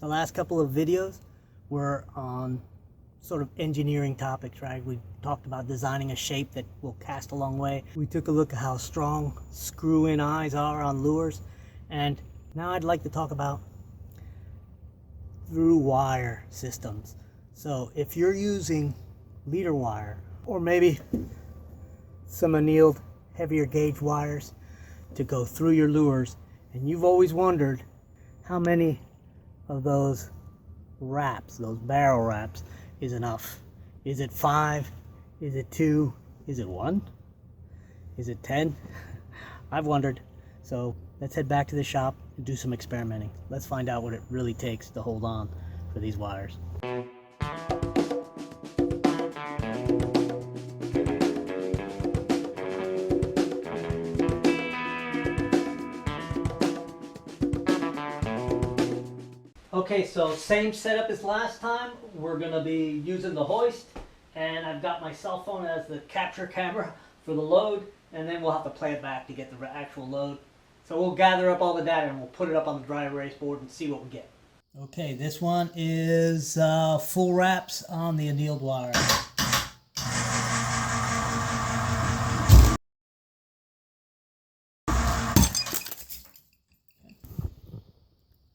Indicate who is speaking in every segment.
Speaker 1: The last couple of videos were on sort of engineering topics, right? We talked about designing a shape that will cast a long way. We took a look at how strong screw-in eyes are on lures, and now I'd like to talk about through wire systems. So if you're using leader wire, or maybe some annealed heavier gauge wires to go through your lures, and you've always wondered how many of those wraps, those barrel wraps, is enough. Is it 5? Is it 2? Is it 1? Is it 10? I've wondered. So let's head back to the shop and do some experimenting. Let's find out what it really takes to hold on for these wires. Okay, so same setup as last time. We're going to be using the hoist, and I've got my cell phone as the capture camera for the load, and then we'll have to play it back to get the actual load. So we'll gather up all the data and we'll put it up on the dry erase board and see what we get. Okay, this one is full wraps on the annealed wire.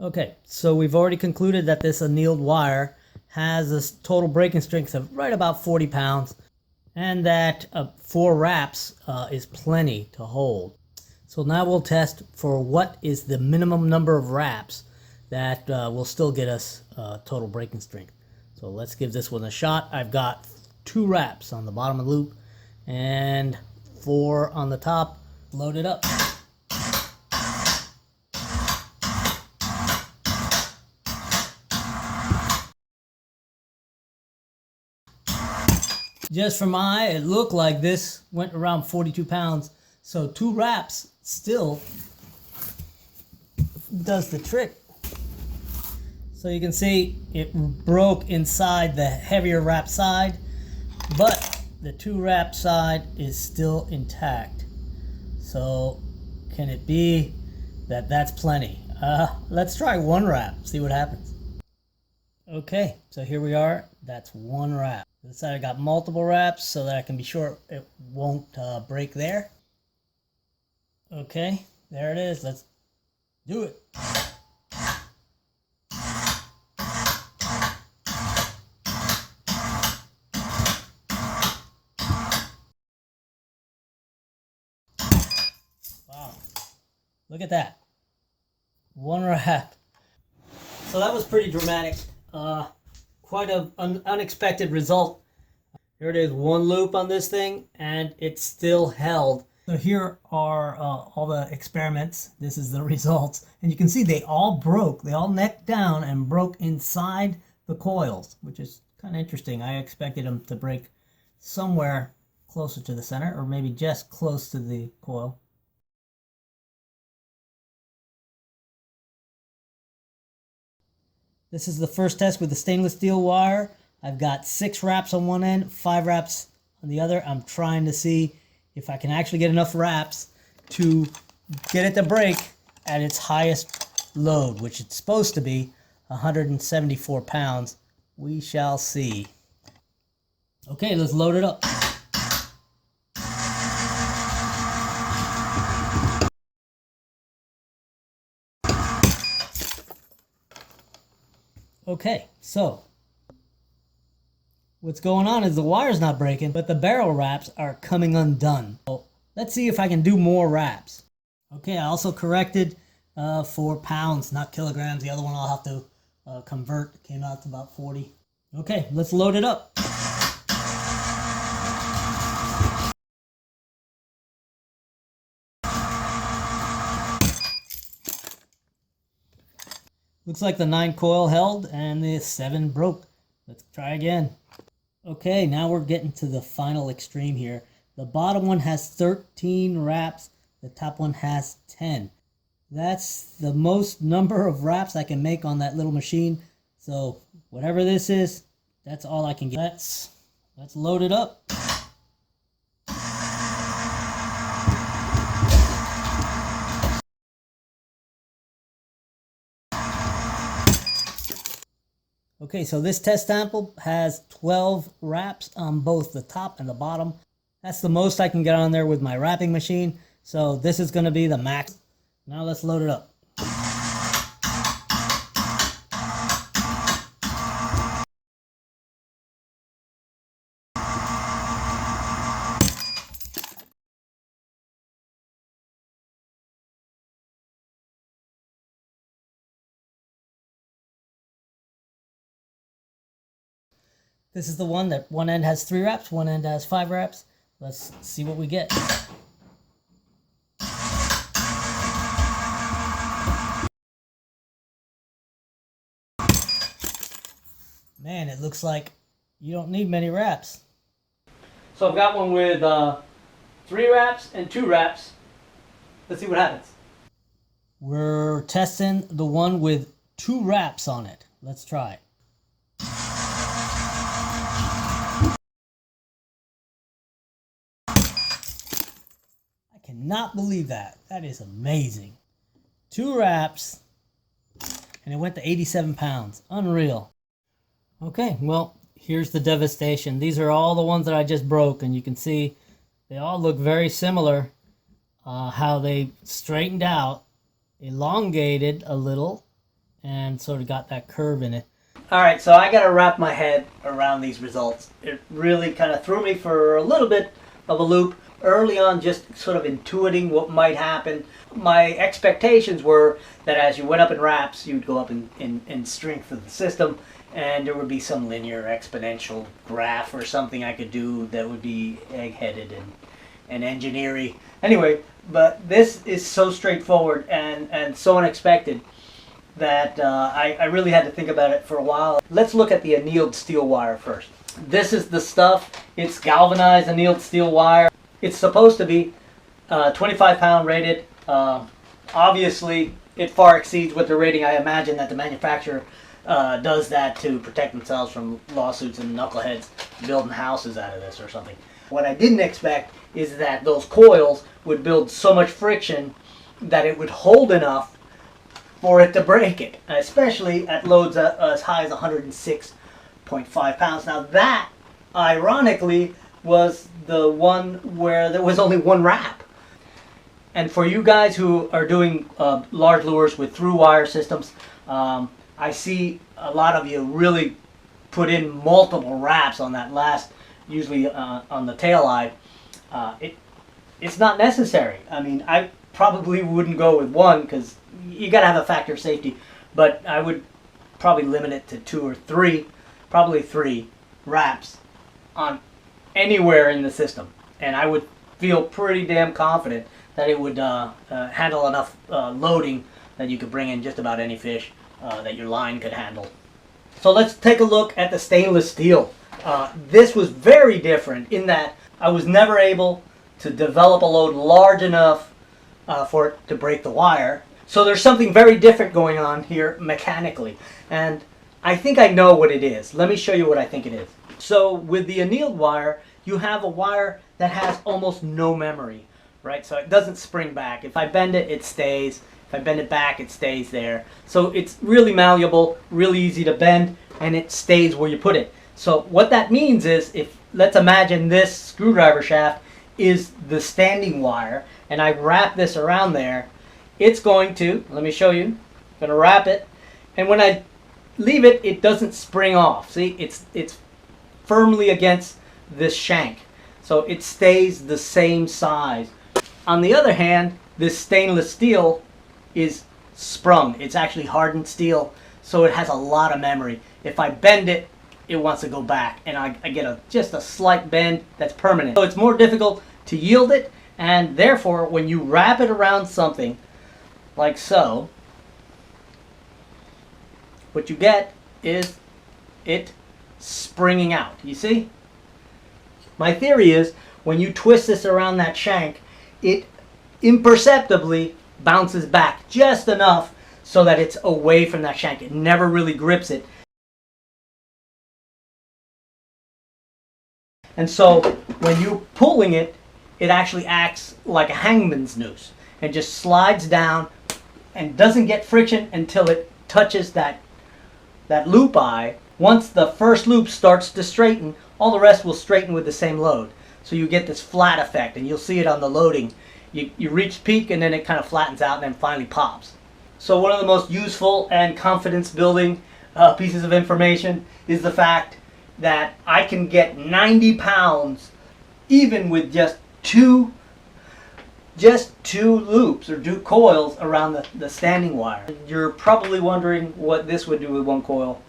Speaker 1: Okay, so we've already concluded that this annealed wire has a total breaking strength of right about 40 pounds, and that 4 wraps is plenty to hold. So now we'll test for what is the minimum number of wraps that will still get us total breaking strength. So let's give this one a shot. I've got 2 wraps on the bottom of the loop and 4 on the top. Load it up. Just from my eye, it looked like this went around 42 pounds. So 2 wraps still does the trick. So you can see it broke inside the heavier wrap side, but the 2 wrap side is still intact. So can it be that that's plenty? Let's try 1 wrap, see what happens. Okay, so here we are. That's 1 wrap. This side I got multiple wraps so that I can be sure it won't break there. Okay, there it is. Let's do it. Wow, look at that. 1 wrap. So that was pretty dramatic. Quite an unexpected result. Here it is, 1 loop on this thing, and it's still held. So here are all the experiments. This is the results. And you can see they all broke. They all necked down and broke inside the coils, which is kind of interesting. I expected them to break somewhere closer to the center, or maybe just close to the coil. This is the first test with the stainless steel wire. I've got 6 wraps on one end, 5 wraps on the other. I'm trying to see if I can actually get enough wraps to get it to break at its highest load, which it's supposed to be 174 pounds. We shall see. Okay, let's load it up. Okay, so what's going on is the wire's not breaking, but the barrel wraps are coming undone. So let's see if I can do more wraps. Okay, I also corrected for pounds, not kilograms. The other one I'll have to convert. It came out to about 40. Okay, let's load it up. Looks like the 9 coil held and the 7 broke. Let's try again. Okay, now we're getting to the final extreme here. The bottom one has 13 wraps. The top one has 10. That's the most number of wraps I can make on that little machine. So whatever this is, that's all I can get. Let's load it up. Okay, so this test sample has 12 wraps on both the top and the bottom. That's the most I can get on there with my wrapping machine. So this is going to be the max. Now let's load it up. This is the one that one end has 3 wraps, one end has 5 wraps. Let's see what we get. Man, it looks like you don't need many wraps. So I've got one with 3 wraps and 2 wraps. Let's see what happens. We're testing the one with 2 wraps on it. Let's try. I cannot believe that. That is amazing. 2 wraps, and it went to 87 pounds. Unreal. Okay, well, here's the devastation. These are all the ones that I just broke, and you can see they all look very similar. How they straightened out, elongated a little, and sort of got that curve in it. Alright, so I got to wrap my head around these results. It really kind of threw me for a little bit of a loop. Early on, just sort of intuiting what might happen. My expectations were that as you went up in wraps, you'd go up in strength of the system, and there would be some linear exponential graph or something I could do that would be egg-headed and engineering. Anyway, but this is so straightforward and so unexpected that I really had to think about it for a while. Let's look at the annealed steel wire first. This is the stuff. It's galvanized annealed steel wire. It's supposed to be 25 pound rated. Obviously, it far exceeds what the rating. I imagine that the manufacturer does that to protect themselves from lawsuits and knuckleheads building houses out of this or something. What I didn't expect is that those coils would build so much friction that it would hold enough for it to break it, especially at loads as high as 106.5 pounds. Now that, ironically, was the one where there was only 1 wrap. And for you guys who are doing large lures with through wire systems, I see a lot of you really put in multiple wraps on that last, usually on the tail eye. It's not necessary. I mean, I probably wouldn't go with 1 because you got to have a factor of safety, but I would probably limit it to 2 or 3, probably 3 wraps on anywhere in the system, and I would feel pretty damn confident that it would handle enough loading that you could bring in just about any fish that your line could handle. So let's take a look at the stainless steel. This was very different in that I was never able to develop a load large enough for it to break the wire. So there's something very different going on here mechanically, and I think I know what it is. Let me show you what I think it is. So with the annealed wire, you have a wire that has almost no memory, right? So it doesn't spring back. If I bend it, it stays. If I bend it back, it stays there. So it's really malleable, really easy to bend, and it stays where you put it. So what that means is, if let's imagine this screwdriver shaft is the standing wire, and I wrap this around there, it's going to, let me show you, I'm going to wrap it, and when I leave it, it doesn't spring off. See, it's firmly against this shank, so it stays the same size. On the other hand, this stainless steel is sprung. It's actually hardened steel, so it has a lot of memory. If I bend it, it wants to go back, and I get just a slight bend that's permanent. So it's more difficult to yield it, and therefore when you wrap it around something like so, what you get is it springing out. You see? My theory is when you twist this around that shank, it imperceptibly bounces back just enough so that it's away from that shank. It never really grips it. And so when you're pulling it, it actually acts like a hangman's noose and just slides down and doesn't get friction until it touches that loop eye, Once the first loop starts to straighten, all the rest will straighten with the same load. So you get this flat effect, and you'll see it on the loading. You reach peak, and then it kind of flattens out and then finally pops. So one of the most useful and confidence building pieces of information is the fact that I can get 90 pounds even with just two loops or two coils around the standing wire. You're probably wondering what this would do with one coil.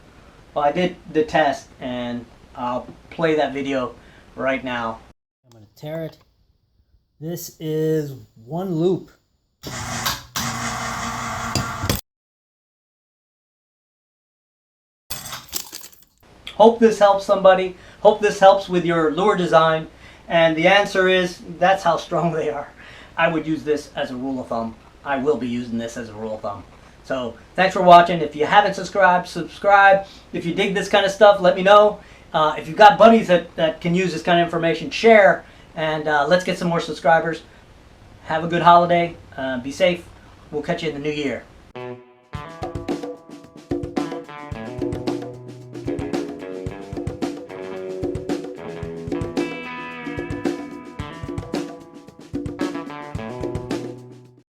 Speaker 1: Well, I did the test, and I'll play that video right now. I'm going to tear it. This is one loop. Hope this helps somebody. Hope this helps with your lure design. And the answer is, that's how strong they are. I would use this as a rule of thumb. I will be using this as a rule of thumb. So thanks for watching. If you haven't subscribed, subscribe. If you dig this kind of stuff, let me know. If you've got buddies that can use this kind of information, share. And let's get some more subscribers. Have a good holiday. Be safe. We'll catch you in the new year.